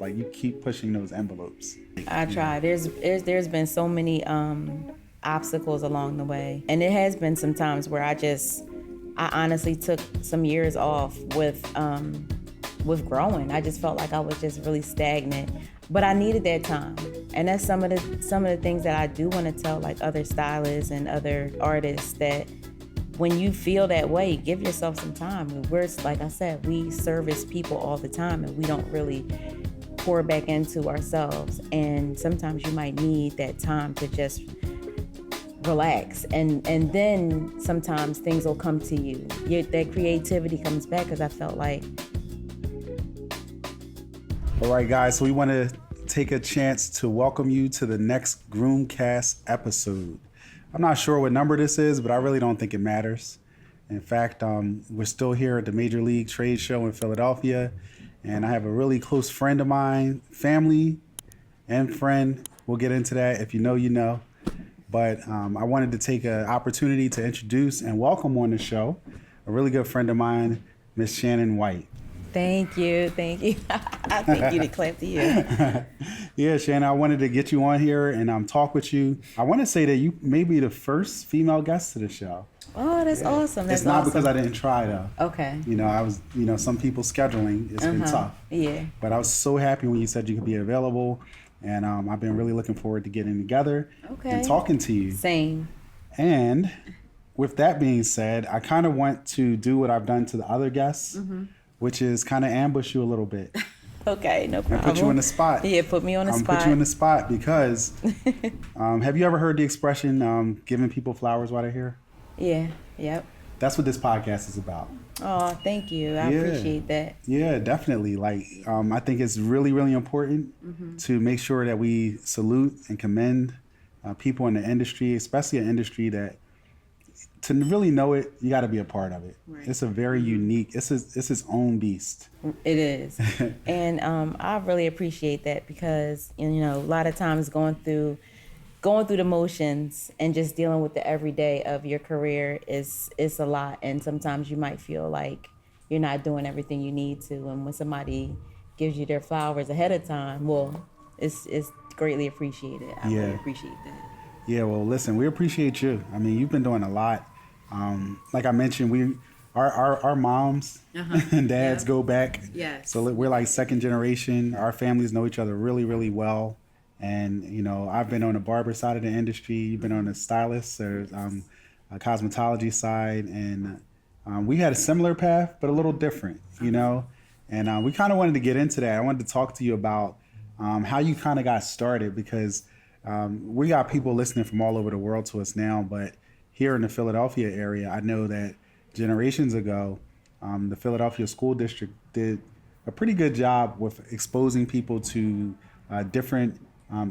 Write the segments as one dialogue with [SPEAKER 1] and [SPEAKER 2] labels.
[SPEAKER 1] Like, you keep pushing those envelopes.
[SPEAKER 2] I try. There's been so many obstacles along the way, and it has been some times where I honestly took some years off with growing. I just felt like I was just really stagnant, but I needed that time. And that's some of the things that I do want to tell like other stylists and other artists, that when you feel that way, give yourself some time. Like I said, we service people all the time, and we don't really pour back into ourselves. And sometimes you might need that time to just relax, and then sometimes things will come to you. That creativity comes back, because I felt like.
[SPEAKER 1] All right, guys, so we want to take a chance to welcome you to the next GroomCAST episode. I'm not sure what number this is, but I really don't think it matters. In fact, we're still here at the Major League Trade Show in Philadelphia, and I have a really close friend of mine, family and friend. We'll get into that. If you know, you know. But I wanted to take an opportunity to introduce and welcome on the show a really good friend of mine, Miss Shannon White.
[SPEAKER 2] Thank you. I think you to clap to you.
[SPEAKER 1] Yeah, Shannon, I wanted to get you on here and talk with you. I want to say that you may be the first female guest to the show.
[SPEAKER 2] Oh, that's awesome. That's
[SPEAKER 1] it's not
[SPEAKER 2] awesome.
[SPEAKER 1] Because I didn't try, though.
[SPEAKER 2] Okay.
[SPEAKER 1] I was, some people's scheduling, it's been tough.
[SPEAKER 2] Yeah.
[SPEAKER 1] But I was so happy when you said you could be available. And I've been really looking forward to getting together and talking to you.
[SPEAKER 2] Same.
[SPEAKER 1] And with that being said, I kind of want to do what I've done to the other guests, which is kind of ambush you a little bit.
[SPEAKER 2] Okay, no problem.
[SPEAKER 1] And put you on the spot.
[SPEAKER 2] Yeah, put me on the spot.
[SPEAKER 1] Put you on the spot because have you ever heard the expression giving people flowers while they're here?
[SPEAKER 2] Yeah, yep.
[SPEAKER 1] That's what this podcast is about.
[SPEAKER 2] Oh, thank you. I appreciate that.
[SPEAKER 1] Yeah, definitely. Like, I think it's really, really important to make sure that we salute and commend people in the industry, especially an industry that, to really know it, you got to be a part of it. Right. It's a very unique, it's its own beast.
[SPEAKER 2] It is. And I really appreciate that, because, a lot of times going through the motions and just dealing with the everyday of your career is a lot. And sometimes you might feel like you're not doing everything you need to. And when somebody gives you their flowers ahead of time, well, it's greatly appreciated. I really appreciate that.
[SPEAKER 1] Yeah, well, listen, we appreciate you. I mean, you've been doing a lot. Like I mentioned, our moms and dads go back.
[SPEAKER 2] Yes.
[SPEAKER 1] So we're like second generation. Our families know each other really, really well. And, I've been on the barber side of the industry. You've been on the stylist or a cosmetology side. And we had a similar path, but a little different, And we kind of wanted to get into that. I wanted to talk to you about how you kind of got started, because we got people listening from all over the world to us now. But here in the Philadelphia area, I know that generations ago, the Philadelphia School District did a pretty good job with exposing people to different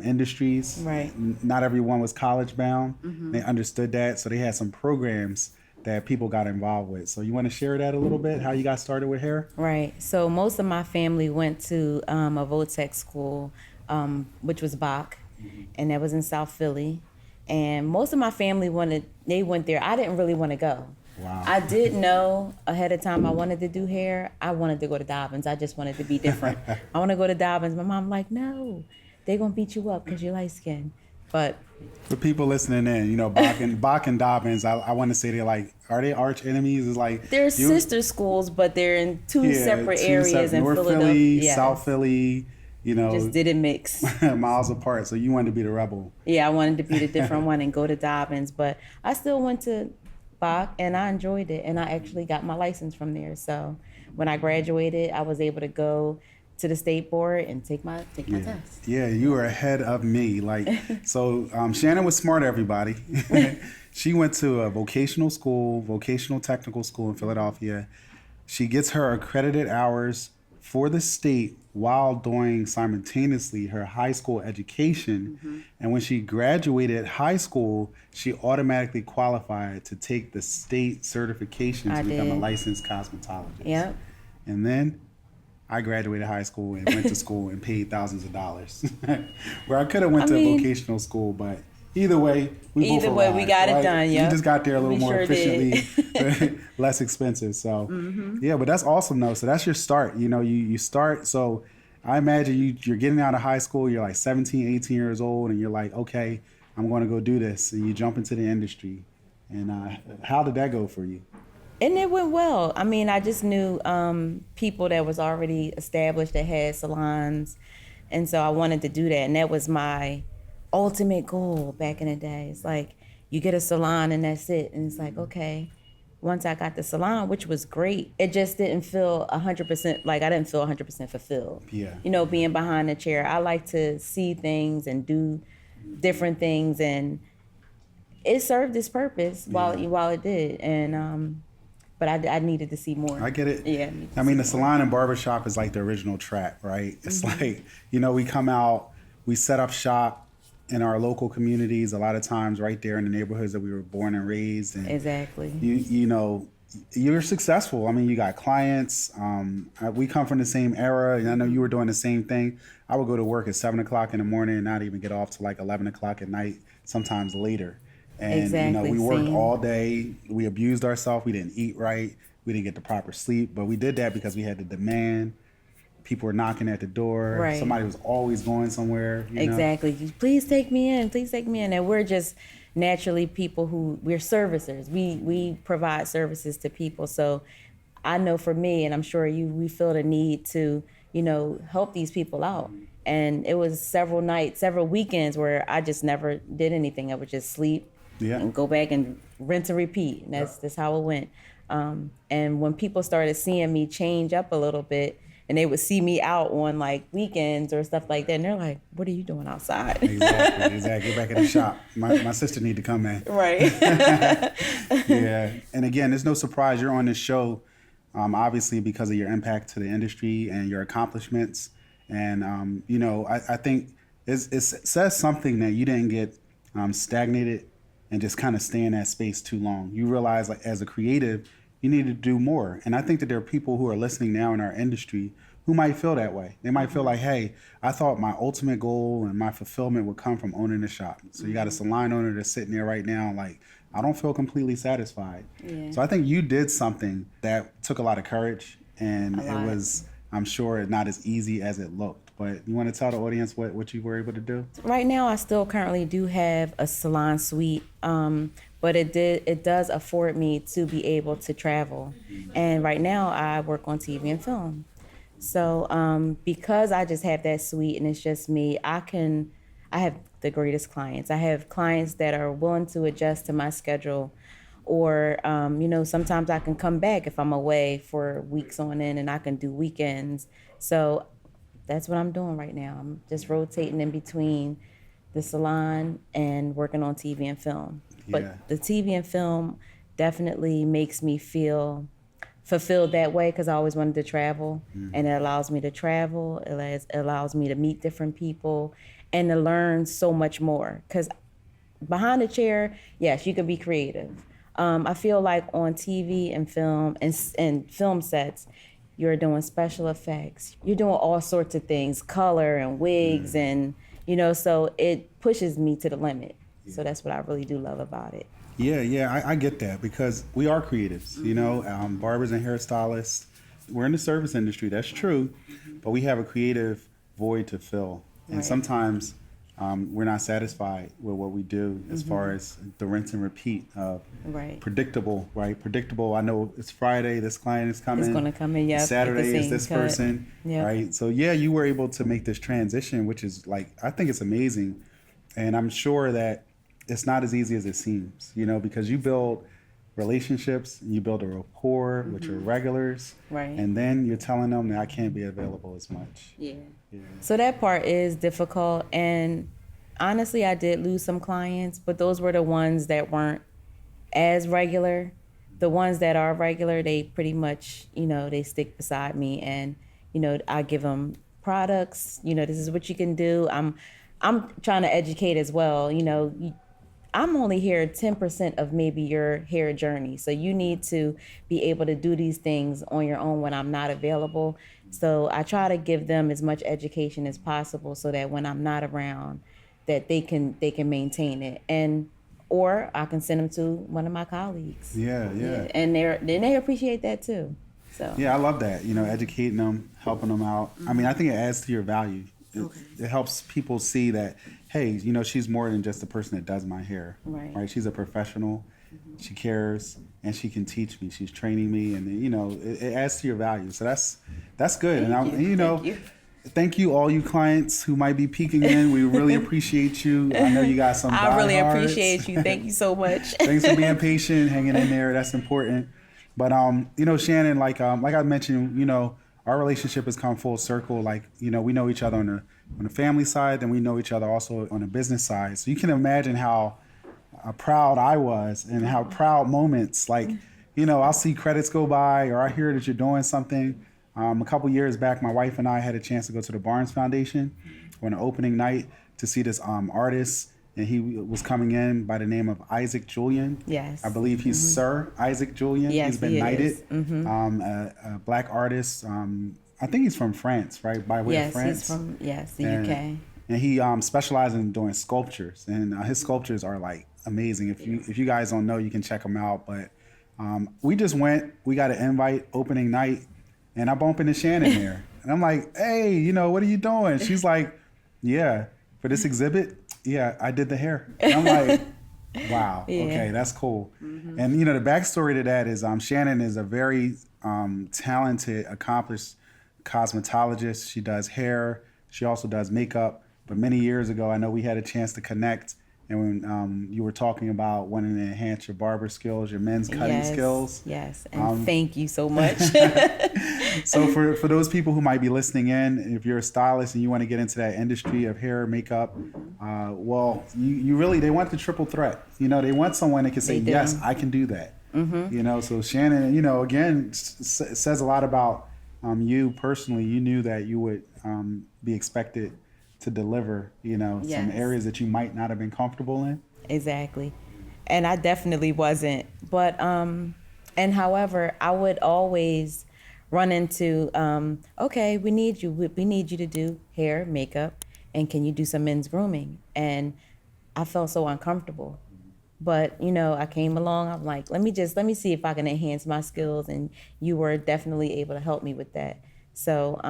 [SPEAKER 1] industries.
[SPEAKER 2] Right.
[SPEAKER 1] Not everyone was college bound. They understood that. So they had some programs that people got involved with. So you want to share that a little bit, how you got started with hair? Right.
[SPEAKER 2] So most of my family went to a Votech school, which was Bach, and that was in South Philly. And most of my family they went there. I didn't really want to go.
[SPEAKER 1] Wow.
[SPEAKER 2] I did know ahead of time I wanted to do hair. I wanted to go to Dobbins. I just wanted to be different. I want to go to Dobbins. My mom like, no, they're going to beat you up because you're light skinned. But
[SPEAKER 1] for people listening in, Bach and Dobbins, I want to say are they arch enemies? It's like
[SPEAKER 2] they're sister schools, but they're in two separate areas in
[SPEAKER 1] North
[SPEAKER 2] Philadelphia.
[SPEAKER 1] Philly,
[SPEAKER 2] Yes.
[SPEAKER 1] South Philly,
[SPEAKER 2] just didn't mix.
[SPEAKER 1] miles apart. So you wanted to be the rebel.
[SPEAKER 2] Yeah, I wanted to be the different one and go to Dobbins, but I still went to Bach and I enjoyed it, and I actually got my license from there. So when I graduated, I was able to go to the state board and take my test.
[SPEAKER 1] Yeah, you were ahead of me. So Shannon was smart, everybody. She went to a vocational technical school in Philadelphia. She gets her accredited hours for the state while doing simultaneously her high school education. And when she graduated high school, she automatically qualified to take the state certification to become a licensed cosmetologist.
[SPEAKER 2] Yep.
[SPEAKER 1] And then I graduated high school and went to school and paid thousands of dollars. Where I could have went to a vocational school, but either way, we
[SPEAKER 2] got it done. Yeah,
[SPEAKER 1] we just got there a little more efficiently, less expensive. So yeah, but that's awesome though. So that's your start. You start. So I imagine you're getting out of high school, you're like 17, 18 years old, and you're like, okay, I'm going to go do this. And you jump into the industry. And how did that go for you?
[SPEAKER 2] And it went well. I mean, I just knew people that was already established that had salons. And so I wanted to do that. And that was my ultimate goal back in the day. It's like, you get a salon and that's it. And it's like, okay, once I got the salon, which was great, it just didn't feel 100%, like I didn't feel 100% fulfilled.
[SPEAKER 1] Yeah.
[SPEAKER 2] You know, being behind the chair, I like to see things and do different things. And it served its purpose while it did. And, but I needed to see more.
[SPEAKER 1] I get it.
[SPEAKER 2] Yeah.
[SPEAKER 1] I mean, the salon and barbershop is like the original track, right? It's like, we come out, we set up shop in our local communities, a lot of times right there in the neighborhoods that we were born and raised. And
[SPEAKER 2] Exactly.
[SPEAKER 1] you're successful. I mean, you got clients. We come from the same era, and I know you were doing the same thing. I would go to work at 7 o'clock in the morning and not even get off till like 11 o'clock at night, sometimes later. And,
[SPEAKER 2] Exactly,
[SPEAKER 1] we worked
[SPEAKER 2] same.
[SPEAKER 1] all day. We abused ourselves. We didn't eat right. We didn't get the proper sleep. But we did that because we had the demand. People were knocking at the door.
[SPEAKER 2] Right.
[SPEAKER 1] Somebody was always going somewhere.
[SPEAKER 2] Exactly. Please take me in. Please take me in. And we're just naturally people we're servicers. We provide services to people. So I know for me, and I'm sure we feel the need to, help these people out. And it was several weekends where I just never did anything. I would just sleep.
[SPEAKER 1] Yeah.
[SPEAKER 2] And go back and rinse and repeat. And that's how it went. And when people started seeing me change up a little bit, and they would see me out on like weekends or stuff like that, and they're like, "What are you doing outside?"
[SPEAKER 1] Exactly. Get back in the shop. My sister need to come in.
[SPEAKER 2] Right.
[SPEAKER 1] Yeah. And again, there's no surprise you're on this show, obviously because of your impact to the industry and your accomplishments. And I think it says something that you didn't get stagnated and just kind of stay in that space too long. You realize, like, as a creative, you need to do more. And I think that there are people who are listening now in our industry who might feel that way. They might feel like, hey, I thought my ultimate goal and my fulfillment would come from owning a shop. So you got a salon owner that's sitting there right now, like, I don't feel completely satisfied.
[SPEAKER 2] Yeah.
[SPEAKER 1] So I think you did something that took a lot of courage, and it was, I'm sure, not as easy as it looked. But you want to tell the audience what you were able to do?
[SPEAKER 2] Right now, I still currently do have a salon suite, but it does afford me to be able to travel. And right now, I work on TV and film. So because I just have that suite and it's just me, I have the greatest clients. I have clients that are willing to adjust to my schedule, or sometimes I can come back if I'm away for weeks on end, and I can do weekends. So that's what I'm doing right now. I'm just rotating in between the salon and working on TV and film.
[SPEAKER 1] Yeah.
[SPEAKER 2] But the TV and film definitely makes me feel fulfilled that way, because I always wanted to travel. And it allows me to travel. It allows me to meet different people and to learn so much more. Because behind the chair, yes, you can be creative. I feel like on TV and film and film sets, you're doing special effects. You're doing all sorts of things, color and wigs, and so it pushes me to the limit. So that's what I really do love about it.
[SPEAKER 1] Yeah, I get that, because we are creatives, barbers and hairstylists. We're in the service industry, that's true, but we have a creative void to fill. And sometimes we're not satisfied with what we do as far as the rinse and repeat of predictable, right? Predictable, I know it's Friday, this client is coming.
[SPEAKER 2] It's going to come in, yeah.
[SPEAKER 1] Saturday is this person, right? So yeah, you were able to make this transition, which is like, I think it's amazing. And I'm sure that it's not as easy as it seems, because you build relationships, and you build a rapport with your regulars, and then you're telling them that I can't be available as much.
[SPEAKER 2] Yeah. So that part is difficult, and honestly, I did lose some clients, but those were the ones that weren't as regular. The ones that are regular, they pretty much, they stick beside me, and I give them products. This is what you can do. I'm trying to educate as well. I'm only here 10% of maybe your hair journey. So you need to be able to do these things on your own when I'm not available. So I try to give them as much education as possible so that when I'm not around, that they can maintain it. Or I can send them to one of my colleagues.
[SPEAKER 1] Yeah.
[SPEAKER 2] And they appreciate that too. So
[SPEAKER 1] Yeah, I love that. Educating them, helping them out. I mean, I think it adds to your value. It helps people see that, hey, she's more than just the person that does my hair.
[SPEAKER 2] Right.
[SPEAKER 1] She's a professional. She cares, and she can teach me. She's training me, and it adds to your value. So that's good.
[SPEAKER 2] Thank you.
[SPEAKER 1] Thank you, all you clients who might be peeking in. We really appreciate you. I know you got some
[SPEAKER 2] I really
[SPEAKER 1] diehards.
[SPEAKER 2] appreciate you. Thank you so much.
[SPEAKER 1] Thanks for being patient, hanging in there. That's important. But Shannon, like I mentioned, our relationship has come full circle. Like, we know each other on the family side, and we know each other also on the business side. So you can imagine how proud I was, and how proud moments, like, I'll see credits go by, or I hear that you're doing something. A couple years back, my wife and I had a chance to go to the Barnes Foundation on an opening night to see this artist, and he was coming in by the name of Isaac Julian.
[SPEAKER 2] Yes.
[SPEAKER 1] I believe he's Sir Isaac Julian.
[SPEAKER 2] Yes,
[SPEAKER 1] he's been
[SPEAKER 2] he
[SPEAKER 1] knighted.
[SPEAKER 2] is. Mm-hmm.
[SPEAKER 1] A black artist. I think he's from France, right? By way of France.
[SPEAKER 2] He's from the UK.
[SPEAKER 1] And he specializes in doing sculptures, and his sculptures are like amazing. If you guys don't know, you can check them out. But we just went. We got an invite opening night, and I bump into Shannon there, and I'm like, "Hey, what are you doing?" She's like, "Yeah, for this exhibit, yeah, I did the hair." And I'm like, "Wow, okay, that's cool." Mm-hmm. And the backstory to that is Shannon is a very talented, accomplished cosmetologist. She does hair. She also does makeup. But many years ago, I know we had a chance to connect, and when you were talking about wanting to enhance your barber skills, your men's cutting skills.
[SPEAKER 2] Yes, and thank you so much.
[SPEAKER 1] So for those people who might be listening in, if you're a stylist and you want to get into that industry of hair, makeup, they want the triple threat. They want someone that can say, yes, I can do that. Mm-hmm. So Shannon, again, says a lot about you personally. You knew that you would be expected to deliver, some areas that you might not have been comfortable in.
[SPEAKER 2] Exactly. And I definitely wasn't. But, however, I would always run into, okay, we need you. We need you to do hair, makeup, and can you do some men's grooming? And I felt so uncomfortable. But, I came along, I'm like, let me see if I can enhance my skills. And you were definitely able to help me with that. So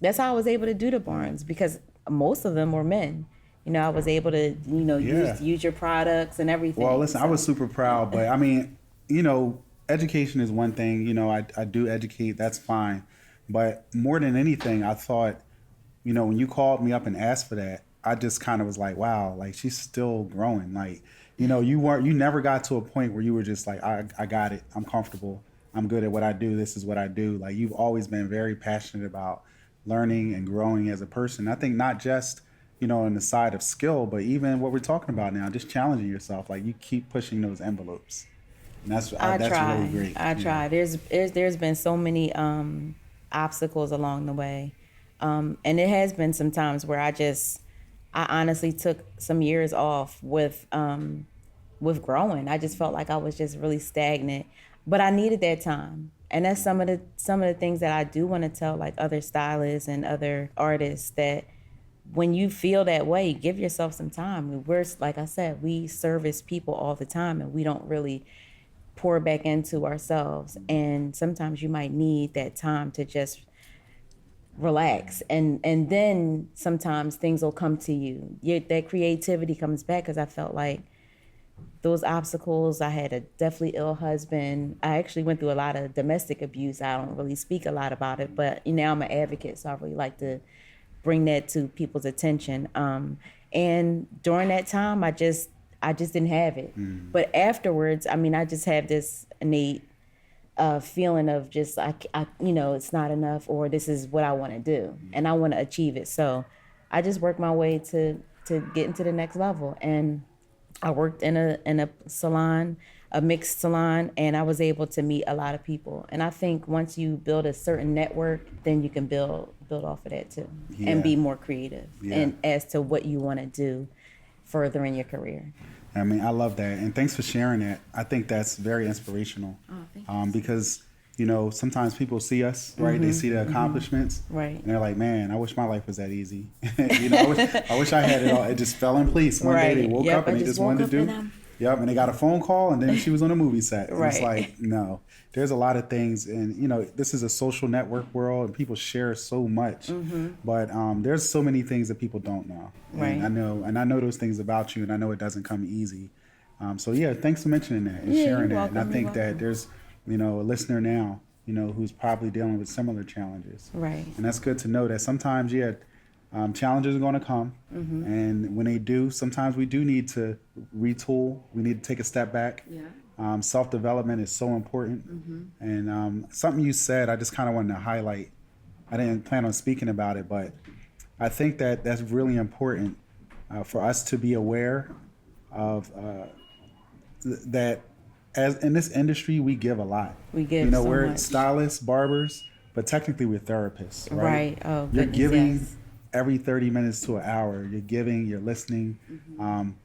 [SPEAKER 2] that's how I was able to do the Barnes, because most of them were men. I was able to, use your products and everything.
[SPEAKER 1] Well, listen, I was super proud, but I mean, education is one thing. I do educate, that's fine. But more than anything, I thought, when you called me up and asked for that, I just kind of was like, wow, like she's still growing. Like, you never got to a point where you were just like, I got it. I'm comfortable. I'm good at what I do. This is what I do. Like, you've always been very passionate about learning and growing as a person. I think not just, on the side of skill, but even what we're talking about now, just challenging yourself. Like, you keep pushing those envelopes. And that's really great.
[SPEAKER 2] I try. There's been so many obstacles along the way. And it has been some times where I honestly took some years off with growing. I just felt like I was just really stagnant, but I needed that time. And that's some of the things that I do want to tell, like, other stylists and other artists, that when you feel that way, give yourself some time. Like I said, we service people all the time, and we don't really pour back into ourselves. And sometimes you might need that time to just relax, and then sometimes things will come to you. That creativity comes back, because I felt like those obstacles, I had a deathly ill husband. I actually went through a lot of domestic abuse. I don't really speak a lot about it, but now I'm an advocate, so I really like to bring that to people's attention. And during that time, I just didn't have it. But afterwards, I mean, I just have this innate feeling of just, it's not enough, or this is what I want to do, and I want to achieve it. So I just worked my way to get into the next level. And I worked in a salon, a mixed salon, and I was able to meet a lot of people. And I think once you build a certain network, then you can build off of that too, and be more creative and as to what you want to do further in your career.
[SPEAKER 1] I mean, I love that, and thanks for sharing that. I think that's very inspirational. Oh, thank you. Because sometimes people see us, right? They see the accomplishments,
[SPEAKER 2] right?
[SPEAKER 1] And they're like, "Man, I wish my life was that easy." I wish I had it all. It just fell in place. One day they woke up and they just wanted to do. Yep, and they got a phone call, and then she was on a movie set. And it's
[SPEAKER 2] Right.
[SPEAKER 1] like, no, there's a lot of things, and this is a social network world, and people share so much. But there's so many things that people don't know.
[SPEAKER 2] Right.
[SPEAKER 1] And I know those things about you, and I know it doesn't come easy. So yeah, thanks for mentioning that and
[SPEAKER 2] Yeah,
[SPEAKER 1] sharing
[SPEAKER 2] you're
[SPEAKER 1] that. And I
[SPEAKER 2] welcome,
[SPEAKER 1] think
[SPEAKER 2] you're
[SPEAKER 1] that
[SPEAKER 2] welcome.
[SPEAKER 1] there's, a listener now, who's probably dealing with similar challenges.
[SPEAKER 2] Right.
[SPEAKER 1] And that's good to know that sometimes, challenges are going to come, and when they do, sometimes we do need to retool. We need to take a step back.
[SPEAKER 2] Yeah.
[SPEAKER 1] Self-development is so important. And something you said, I just kind of wanted to highlight. I didn't plan on speaking about it, but I think that that's really important for us to be aware of that. As in this industry, we give a lot.
[SPEAKER 2] We give so
[SPEAKER 1] we're
[SPEAKER 2] much.
[SPEAKER 1] stylists, barbers, but technically we're therapists, right?
[SPEAKER 2] Right. Oh,
[SPEAKER 1] You're
[SPEAKER 2] goodness,
[SPEAKER 1] giving
[SPEAKER 2] yes.
[SPEAKER 1] every 30 minutes to an hour. You're giving, you're listening.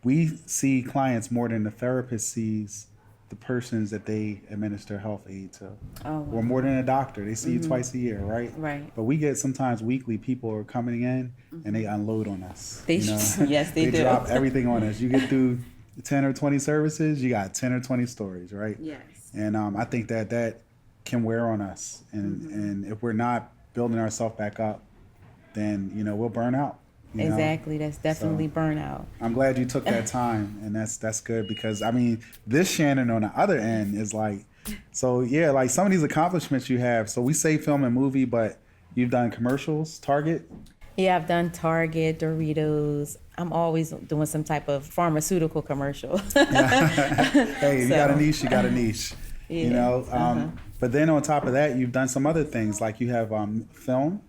[SPEAKER 1] We see clients more than the therapist sees the persons that they administer health aid to.
[SPEAKER 2] Oh, wow.
[SPEAKER 1] Or more than a doctor. They see you twice a year, right?
[SPEAKER 2] Right.
[SPEAKER 1] But we get sometimes weekly people are coming in and they unload on us.
[SPEAKER 2] They yes, they do.
[SPEAKER 1] drop everything on us. You get through 10 or 20 services, you got 10 or 20 stories, right?
[SPEAKER 2] Yes.
[SPEAKER 1] And I think that can wear on us. And if we're not building ourselves back up, then, we'll burn out.
[SPEAKER 2] Exactly. That's definitely burnout.
[SPEAKER 1] I'm glad you took that time, and that's good because, this Shannon on the other end is like, so yeah, like some of these accomplishments you have. So we say film and movie, but you've done commercials, Target.
[SPEAKER 2] Yeah, I've done Target, Doritos. I'm always doing some type of pharmaceutical commercial.
[SPEAKER 1] Hey, you got a niche, you got a niche.
[SPEAKER 2] Yeah.
[SPEAKER 1] But then on top of that, you've done some other things, like you have film,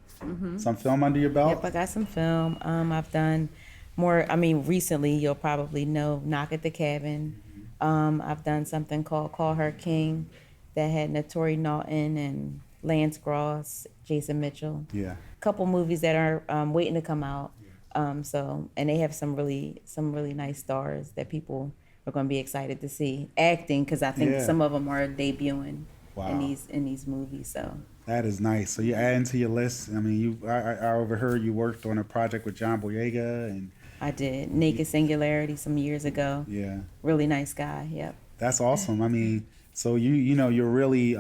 [SPEAKER 1] some film under your belt.
[SPEAKER 2] Yep, I got some film. I've done more. Recently, you'll probably know Knock at the Cabin. I've done something called Call Her King that had Naturi Naughton and Lance Gross, Jason Mitchell.
[SPEAKER 1] Yeah.
[SPEAKER 2] A couple movies that are waiting to come out. And they have some really nice stars that people are going to be excited to see acting, because I think some of them are debuting in these movies. So
[SPEAKER 1] that is nice. So you're adding to your list. I overheard you worked on a project with John Boyega, and
[SPEAKER 2] I did Naked Singularity some years ago.
[SPEAKER 1] Yeah,
[SPEAKER 2] really nice guy. Yep.
[SPEAKER 1] That's awesome. So you're really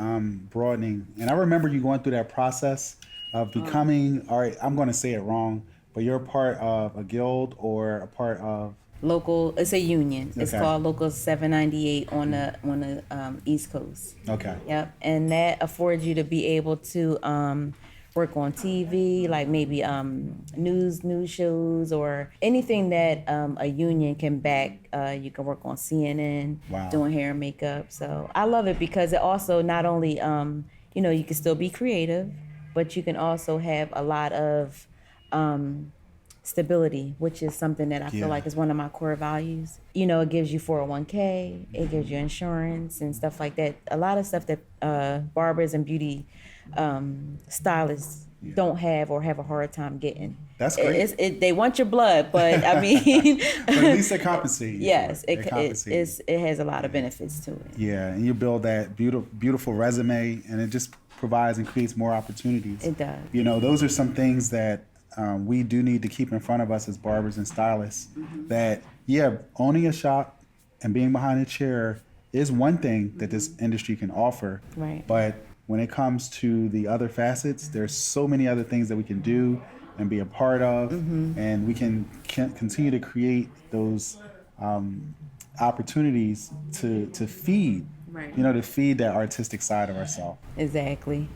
[SPEAKER 1] broadening. And I remember you going through that process of becoming. All right, I'm going to say it wrong, but you're a part of a guild or a part of
[SPEAKER 2] local. It's a union. It's
[SPEAKER 1] Okay.
[SPEAKER 2] called Local 798 on the East Coast.
[SPEAKER 1] Okay.
[SPEAKER 2] Yep, and that affords you to be able to work on TV, like maybe news shows or anything that a union can back. You can work on CNN,
[SPEAKER 1] Wow.
[SPEAKER 2] doing hair and makeup. So I love it because it also not only you can still be creative, but you can also have a lot of stability, which is something that I feel like is one of my core values. It gives you 401k, it gives you insurance and stuff like that. A lot of stuff that barbers and beauty stylists don't have or have a hard time getting.
[SPEAKER 1] That's great.
[SPEAKER 2] They want your blood, but
[SPEAKER 1] But at least they compensate. you
[SPEAKER 2] yes,
[SPEAKER 1] for They compensate.
[SPEAKER 2] it has a lot of benefits to it.
[SPEAKER 1] Yeah, and you build that beautiful resume, and it just provides and creates more opportunities.
[SPEAKER 2] It does.
[SPEAKER 1] Those are some things that we do need to keep in front of us as barbers and stylists. That owning a shop and being behind a chair is one thing that this industry can offer.
[SPEAKER 2] Right.
[SPEAKER 1] But when it comes to the other facets, there's so many other things that we can do and be a part of, and we can continue to create those opportunities to feed.
[SPEAKER 2] Right.
[SPEAKER 1] To feed that artistic side of ourselves.
[SPEAKER 2] Exactly.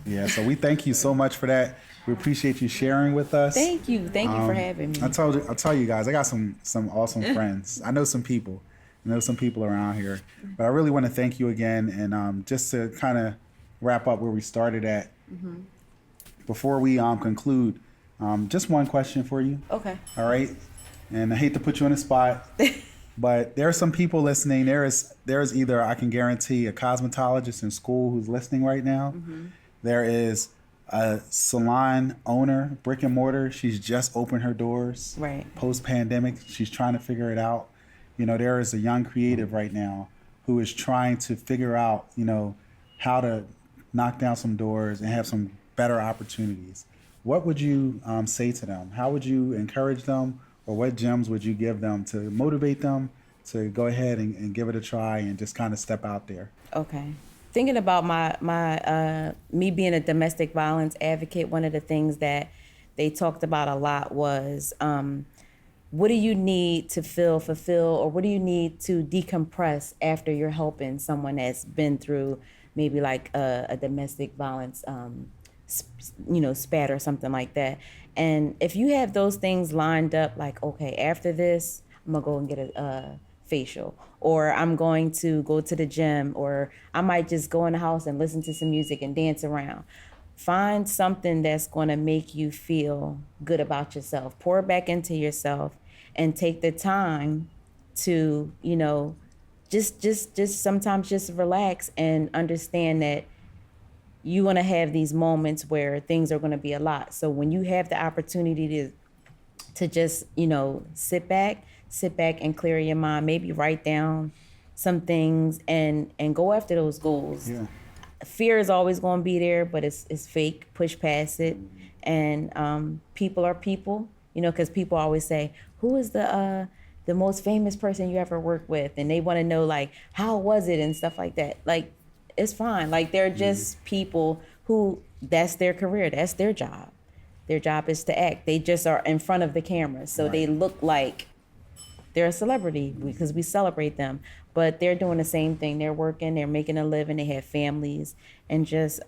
[SPEAKER 1] Yeah, so we thank you so much for that. We appreciate you sharing with us.
[SPEAKER 2] Thank you for having me.
[SPEAKER 1] I'll tell you guys, I got some awesome friends. I know some people around here, but I really want to thank you again. And just to kind of wrap up where we started at, before we conclude, just one question for you.
[SPEAKER 2] Okay.
[SPEAKER 1] All right, and I hate to put you on the spot. But there are some people listening. There is either, I can guarantee, a cosmetologist in school who's listening right now. There is a salon owner, brick and mortar. She's just opened her doors.
[SPEAKER 2] Right.
[SPEAKER 1] Post-pandemic, she's trying to figure it out. There is a young creative right now who is trying to figure out, how to knock down some doors and have some better opportunities. What would you say to them? How would you encourage them? Or what gems would you give them to motivate them to go ahead and give it a try and just kind of step out there.
[SPEAKER 2] Okay. Thinking about me being a domestic violence advocate, one of the things that they talked about a lot was what do you need to feel fulfilled, or what do you need to decompress after you're helping someone that's been through maybe like a domestic violence spat or something like that. And if you have those things lined up, like, okay, after this, I'm gonna go and get a facial, or I'm going to go to the gym, or I might just go in the house and listen to some music and dance around. Find something that's gonna make you feel good about yourself. Pour back into yourself and take the time to, just sometimes just relax and understand that you want to have these moments where things are going to be a lot. So when you have the opportunity to just, sit back and clear your mind, maybe write down some things and go after those goals.
[SPEAKER 1] Yeah.
[SPEAKER 2] Fear is always going to be there, but it's fake. Push past it. And people are people, because people always say, who is the most famous person you ever worked with? And they want to know, like, how was it and stuff like that. Like, it's fine. Like, they're just people who, that's their career. That's their job. Their job is to act. They just are in front of the camera. So they look like they're a celebrity because we celebrate them. But they're doing the same thing. They're working, they're making a living, they have families. And just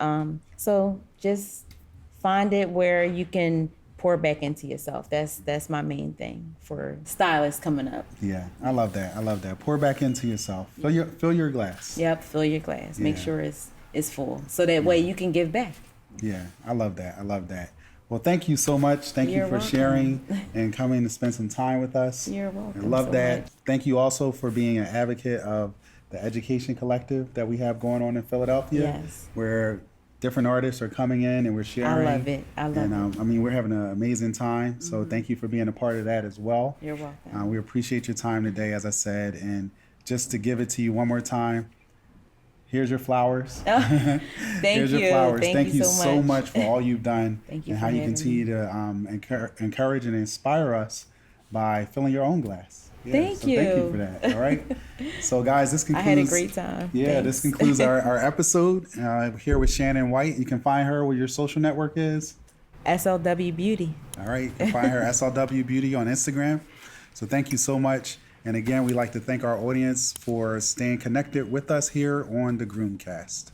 [SPEAKER 2] find it where you can pour back into yourself. That's my main thing for stylists coming up.
[SPEAKER 1] Yeah, I love that. Pour back into yourself. Fill your glass.
[SPEAKER 2] Yep, fill your glass. Make sure it's full, so that way you can give back.
[SPEAKER 1] Yeah, I love that. Well, thank you so much. Thank you for
[SPEAKER 2] welcome.
[SPEAKER 1] Sharing and coming to spend some time with us.
[SPEAKER 2] You're welcome.
[SPEAKER 1] I love
[SPEAKER 2] so
[SPEAKER 1] that.
[SPEAKER 2] much.
[SPEAKER 1] Thank you also for being an advocate of the education collective that we have going on in Philadelphia.
[SPEAKER 2] Yes.
[SPEAKER 1] Where different artists are coming in and we're sharing.
[SPEAKER 2] I love it.
[SPEAKER 1] And we're having an amazing time. So thank you for being a part of that as well.
[SPEAKER 2] You're welcome.
[SPEAKER 1] We appreciate your time today, as I said. And just to give it to you one more time, here's your flowers.
[SPEAKER 2] Thank
[SPEAKER 1] Here's
[SPEAKER 2] you.
[SPEAKER 1] your flowers.
[SPEAKER 2] Thank you
[SPEAKER 1] so much for all you've done.
[SPEAKER 2] Thank you
[SPEAKER 1] and
[SPEAKER 2] for
[SPEAKER 1] how you
[SPEAKER 2] having
[SPEAKER 1] continue to encourage and inspire us by filling your own glass. Yeah,
[SPEAKER 2] Thank you.
[SPEAKER 1] Thank you for that. All right. So, guys, this concludes.
[SPEAKER 2] I had a great time.
[SPEAKER 1] Yeah,
[SPEAKER 2] Thanks.
[SPEAKER 1] this concludes our episode here with Shannon White. You can find her where your social network is.
[SPEAKER 2] SLW Beauty.
[SPEAKER 1] All right. You can find her SLW Beauty on Instagram. So thank you so much. And again, we'd like to thank our audience for staying connected with us here on the GroomCAST.